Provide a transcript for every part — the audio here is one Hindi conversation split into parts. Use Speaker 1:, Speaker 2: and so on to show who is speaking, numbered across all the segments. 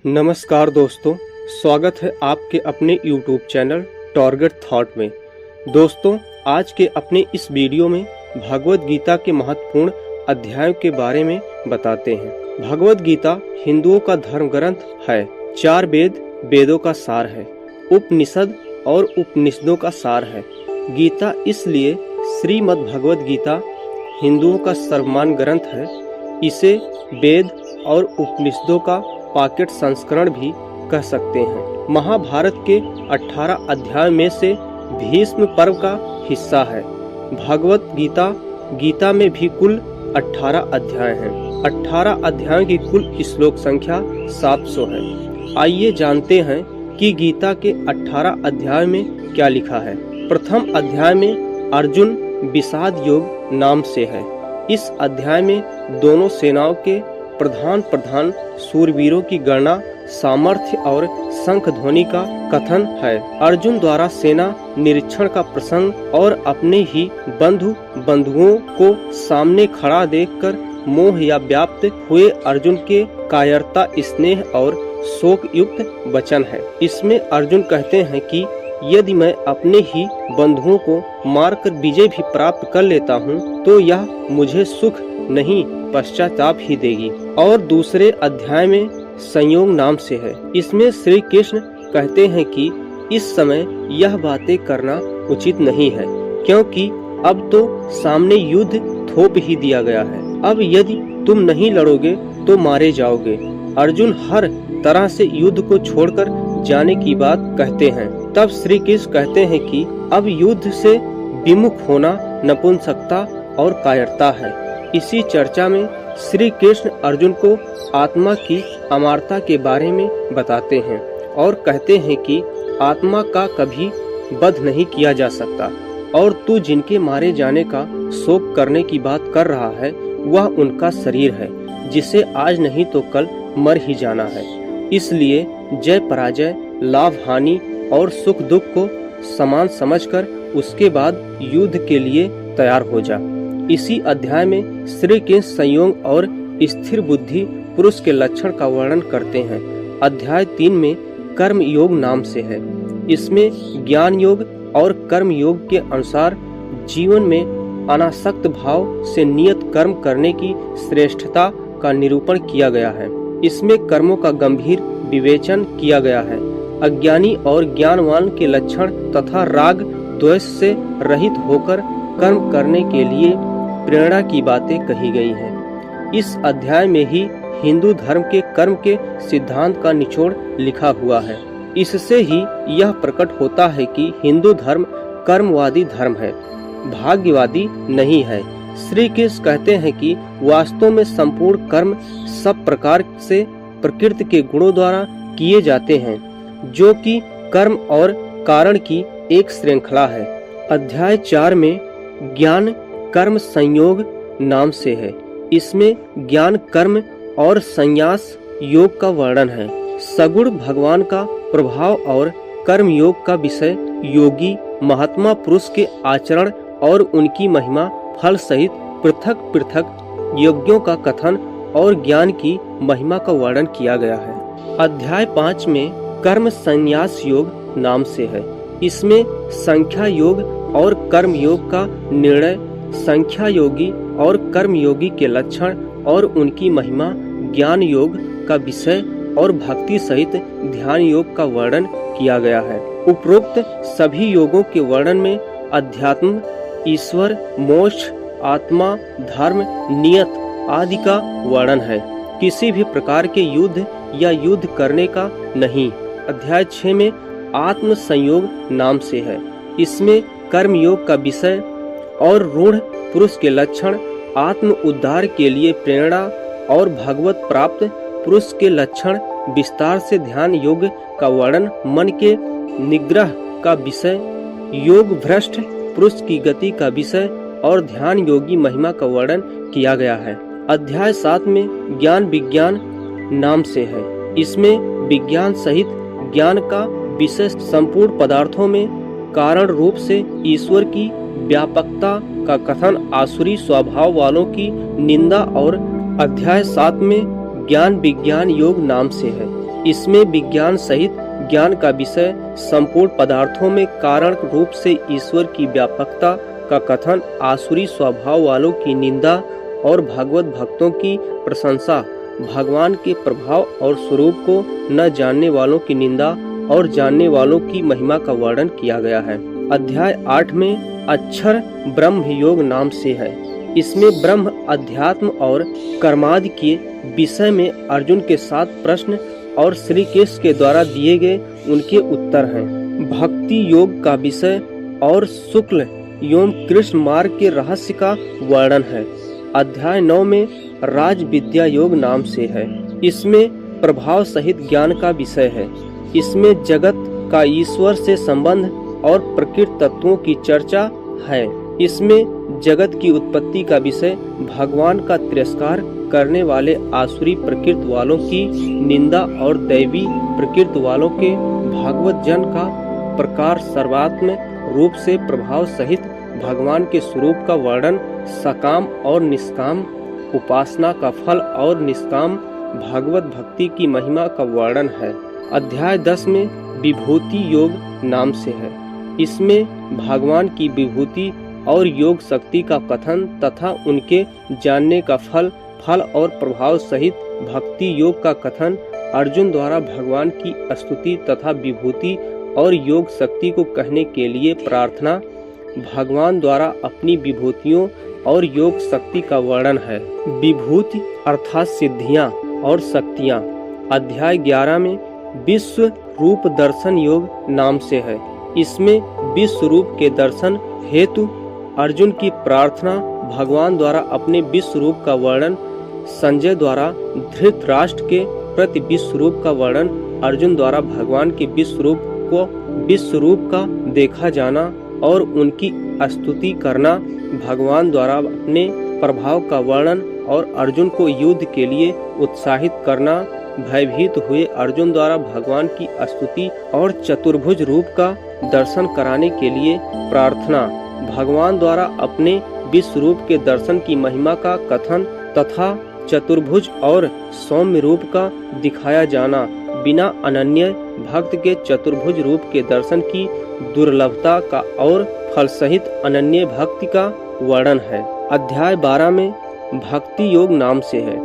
Speaker 1: नमस्कार दोस्तों, स्वागत है आपके अपने YouTube चैनल टारगेट थॉट में। दोस्तों, आज के अपने इस वीडियो में भगवद गीता के महत्वपूर्ण अध्यायों के बारे में बताते हैं। भगवद गीता हिंदुओं का धर्म ग्रंथ है। 4 वेद, वेदों का सार है। उपनिषद और उपनिषदों का सार है। गीता इसलिए श्रीमद् भगवद गीता हिंदुओं का सर्वमान्य ग्रंथ है। इसे वेद और उपनिषदों का पॉकेट संस्करण भी कह सकते हैं। महाभारत के 18 अध्याय में से भीष्म पर्व का हिस्सा है। भगवत गीता में भी कुल 18 अध्याय हैं। 18 अध्यायों की कुल श्लोक संख्या 700 है। आइए जानते हैं कि गीता के 18 अध्याय में क्या लिखा है। प्रथम अध्याय में अर्जुन विषाद योग नाम से है। इस अध्याय में दोनों सेनाओं के प्रधान सूरवीरों की गणना, सामर्थ्य और शंख ध्वनि का कथन है। अर्जुन द्वारा सेना निरीक्षण का प्रसंग और अपने ही बंधुओं को सामने खड़ा देखकर मोह या व्याप्त हुए अर्जुन के कायरता, स्नेह और शोक युक्त वचन है। इसमें अर्जुन कहते हैं कि यदि मैं अपने ही बंधुओं को मारकर विजय भी प्राप्त कर लेता हूँ तो यह मुझे सुख नहीं पश्चाताप ही देगी। और दूसरे अध्याय में संयोग नाम से है। इसमें श्री कृष्ण कहते हैं कि इस समय यह बातें करना उचित नहीं है, क्योंकि अब तो सामने युद्ध थोप ही दिया गया है। अब यदि तुम नहीं लड़ोगे तो मारे जाओगे। अर्जुन हर तरह से युद्ध को छोड़कर जाने की बात कहते हैं। तब श्री कृष्ण कहते हैं कि अब युद्ध से विमुख होना नपुंसकता और कायरता है। इसी चर्चा में श्री कृष्ण अर्जुन को आत्मा की अमरता के बारे में बताते हैं और कहते हैं कि आत्मा का कभी वध नहीं किया जा सकता और तू जिनके मारे जाने का शोक करने की बात कर रहा है वह उनका शरीर है, जिसे आज नहीं तो कल मर ही जाना है। इसलिए जय पराजय, लाभ हानि और सुख दुख को समान समझकर उसके बाद युद्ध के लिए तैयार हो जा। इसी अध्याय में श्री कृष्ण संयोग और स्थिर बुद्धि पुरुष के लक्षण का वर्णन करते हैं। अध्याय 3 में कर्म योग नाम से है। इसमें ज्ञान योग और कर्म योग के अनुसार जीवन में अनासक्त भाव से नियत कर्म करने की श्रेष्ठता का निरूपण किया गया है। इसमें कर्मों का गंभीर विवेचन किया गया है। अज्ञानी और ज्ञानवान के लक्षण तथा राग द्वेष से रहित होकर कर्म करने के लिए प्रेरणा की बातें कही गई हैं। इस अध्याय में ही हिंदू धर्म के कर्म के सिद्धांत का निचोड़ लिखा हुआ है। इससे ही यह प्रकट होता है कि हिंदू धर्म कर्मवादी धर्म है, भाग्यवादी नहीं है। श्री कृष्ण कहते हैं कि वास्तव में संपूर्ण कर्म सब प्रकार से प्रकृति के गुणों द्वारा किए जाते हैं, जो कि कर्म और कारण की एक श्रृंखला है। अध्याय 4 में ज्ञान कर्म संयोग नाम से है। इसमें ज्ञान कर्म और संन्यास योग का वर्णन है। सगुण भगवान का प्रभाव और कर्म योग का विषय, योगी महात्मा पुरुष के आचरण और उनकी महिमा, फल सहित पृथक पृथक यज्ञों का कथन और ज्ञान की महिमा का वर्णन किया गया है। अध्याय 5 में कर्म संन्यास योग नाम से है। इसमें संख्या योग और कर्म योग का निर्णय, संख्या योगी और कर्म योगी के लक्षण और उनकी महिमा, ज्ञान योग का विषय और भक्ति सहित ध्यान योग का वर्णन किया गया है। उपरोक्त सभी योगों के वर्णन में अध्यात्म, ईश्वर, मोक्ष, आत्मा, धर्म, नियत आदि का वर्णन है। किसी भी प्रकार के युद्ध या युद्ध करने का नहीं। अध्याय 6 में आत्म संयोग नाम से है। इसमें कर्म योग का विषय और रूढ़ पुरुष के लक्षण, आत्म उद्धार के लिए प्रेरणा और भगवत प्राप्त पुरुष के लक्षण, विस्तार से ध्यान योग का वर्णन, मन के निग्रह का विषय, योग भ्रष्ट पुरुष की गति का विषय और ध्यान योगी महिमा का वर्णन किया गया है। अध्याय 7 में ज्ञान विज्ञान नाम से है। इसमें विज्ञान सहित ज्ञान का विषय, संपूर्ण पदार्थों में कारण रूप से ईश्वर की व्यापकता का कथन, आसुरी स्वभाव वालों की निंदा और अध्याय 7 में ज्ञान विज्ञान योग नाम से है। इसमें विज्ञान सहित ज्ञान का विषय, संपूर्ण पदार्थों में कारण रूप से ईश्वर की व्यापकता का कथन, आसुरी स्वभाव वालों की निंदा और भगवत भक्तों की प्रशंसा, भगवान के प्रभाव और स्वरूप को न जानने वालों की निंदा और जानने वालों की महिमा का वर्णन किया गया है। अध्याय 8 में अक्षर ब्रह्म योग नाम से है। इसमें ब्रह्म, अध्यात्म और कर्मादि के विषय में अर्जुन के 7 प्रश्न और श्री कृष्ण के द्वारा दिए गए उनके उत्तर हैं। भक्ति योग का विषय और शुक्ल एवं कृष्ण मार्ग के रहस्य का वर्णन है। अध्याय 9 में राज विद्या योग नाम से है। इसमें प्रभाव सहित ज्ञान का विषय है। इसमें जगत का ईश्वर से संबंध और प्रकृति तत्वों की चर्चा है। इसमें जगत की उत्पत्ति का विषय, भगवान का तिरस्कार करने वाले आसुरी प्रकृति वालों की निंदा और दैवी प्रकृति वालों के भागवत जन का प्रकार, सर्वात्म रूप से प्रभाव सहित भगवान के स्वरूप का वर्णन, सकाम और निष्काम उपासना का फल और निष्काम भागवत भक्ति की महिमा का वर्णन है। अध्याय 10 में विभूति योग नाम से है। इसमें भगवान की विभूति और योग शक्ति का कथन तथा उनके जानने का फल और प्रभाव सहित भक्ति योग का कथन, अर्जुन द्वारा भगवान की स्तुति तथा विभूति और योग शक्ति को कहने के लिए प्रार्थना, भगवान द्वारा अपनी विभूतियों और योग शक्ति का वर्णन है। विभूति अर्थात सिद्धियां और शक्तियां। अध्याय 11 में विश्व रूप दर्शन योग नाम से है। इसमें विश्व रूप के दर्शन हेतु अर्जुन की प्रार्थना, भगवान द्वारा अपने विश्व रूप का वर्णन, संजय द्वारा धृतराष्ट्र के प्रति विश्व रूप का वर्णन, अर्जुन द्वारा भगवान के विश्व रूप को विश्व रूप का देखा जाना और उनकी स्तुति करना, भगवान द्वारा अपने प्रभाव का वर्णन और अर्जुन को युद्ध के लिए उत्साहित करना, भयभीत हुए अर्जुन द्वारा भगवान की स्तुति और चतुर्भुज रूप का दर्शन कराने के लिए प्रार्थना, भगवान द्वारा अपने विश्व रूप के दर्शन की महिमा का कथन तथा चतुर्भुज और सौम्य रूप का दिखाया जाना, बिना अनन्य भक्त के चतुर्भुज रूप के दर्शन की दुर्लभता का और फल सहित अनन्य भक्ति का वर्णन है। अध्याय 12 में भक्ति योग नाम से है।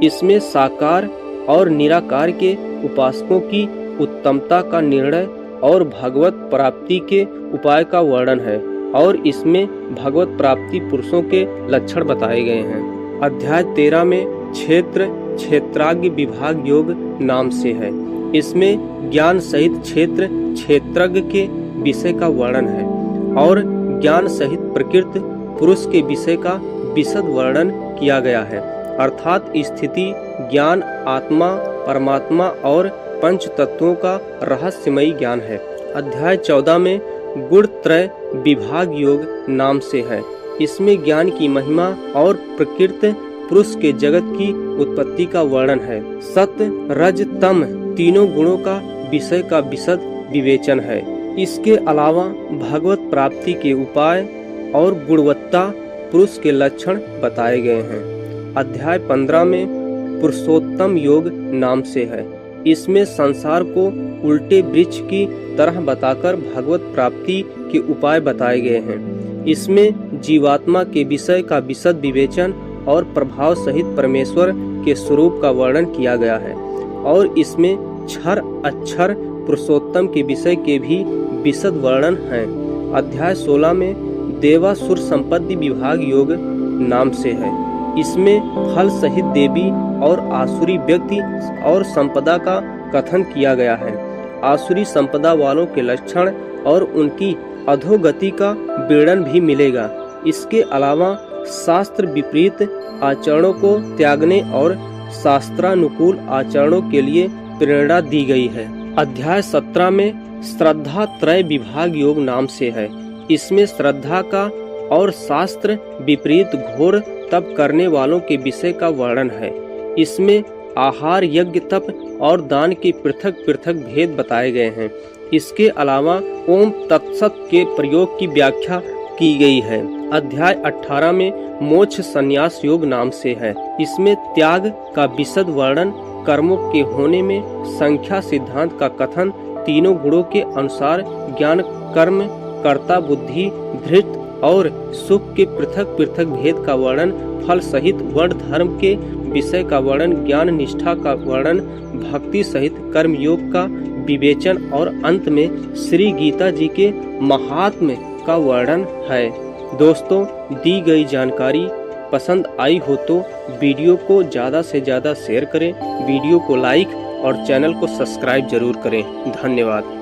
Speaker 1: इसमें साकार और निराकार के उपासकों की उत्तमता का निर्णय और भगवत प्राप्ति के उपाय का वर्णन है और इसमें भगवत प्राप्ति पुरुषों के लक्षण बताए गए हैं। अध्याय 13 में क्षेत्राज्ञ विभाग योग नाम से है। इसमें ज्ञान सहित क्षेत्रज्ञ के विषय का वर्णन है और ज्ञान सहित प्रकृति पुरुष के विषय का विशद वर्णन किया गया है, अर्थात स्थिति, ज्ञान, आत्मा, परमात्मा और पंच तत्वों का रहस्यमयी ज्ञान है। अध्याय 14 में गुणत्रय विभाग योग नाम से है। इसमें ज्ञान की महिमा और प्रकृति पुरुष के जगत की उत्पत्ति का वर्णन है। सत्य, रज, तम तीनों गुणों का विषय का विशद विवेचन है। इसके अलावा भगवत प्राप्ति के उपाय और गुणवत्ता पुरुष के लक्षण बताए गए हैं। अध्याय 15 में पुरुषोत्तम योग नाम से है। इसमें संसार को उल्टे वृक्ष की तरह बताकर भगवत प्राप्ति के उपाय बताए गए हैं। इसमें जीवात्मा के विषय का विशद विवेचन और प्रभाव सहित परमेश्वर के स्वरूप का वर्णन किया गया है और इसमें क्षर अक्षर पुरुषोत्तम के विषय के भी विशद वर्णन है। अध्याय 16 में देवासुर संपत्ति विभाग योग नाम से है। इसमें फल सहित देवी और आसुरी व्यक्ति और संपदा का कथन किया गया है। आसुरी संपदा वालों के लक्षण और उनकी अधोगति का वर्णन भी मिलेगा। इसके अलावा शास्त्र विपरीत आचरणों को त्यागने और शास्त्रानुकूल आचरणों के लिए प्रेरणा दी गई है। अध्याय 17 में श्रद्धा त्रय विभाग योग नाम से है। इसमें श्रद्धा का और शास्त्र विपरीत घोर तप करने वालों के विषय का वर्णन है। इसमें आहार, यज्ञ, तप और दान के पृथक पृथक भेद बताए गए हैं। इसके अलावा ओम तत्सत के प्रयोग की व्याख्या की गई है। अध्याय 18 में मोक्ष संन्यास योग नाम से है। इसमें त्याग का विशद वर्णन कर्मों के होने में संख्या सिद्धांत का कथन, तीनों गुणों के अनुसार ज्ञान, कर्म, कर्ता, बुद्धि, धृत और सुख के पृथक पृथक भेद का वर्णन, फल सहित वर्ण धर्म के विषय का वर्णन, ज्ञान निष्ठा का वर्णन, भक्ति सहित कर्म योग का विवेचन और अंत में श्री गीता जी के महात्म्य का वर्णन है। दोस्तों, दी गई जानकारी पसंद आई हो तो वीडियो को ज़्यादा से ज़्यादा शेयर करें, वीडियो को लाइक और चैनल को सब्सक्राइब जरूर करें। धन्यवाद।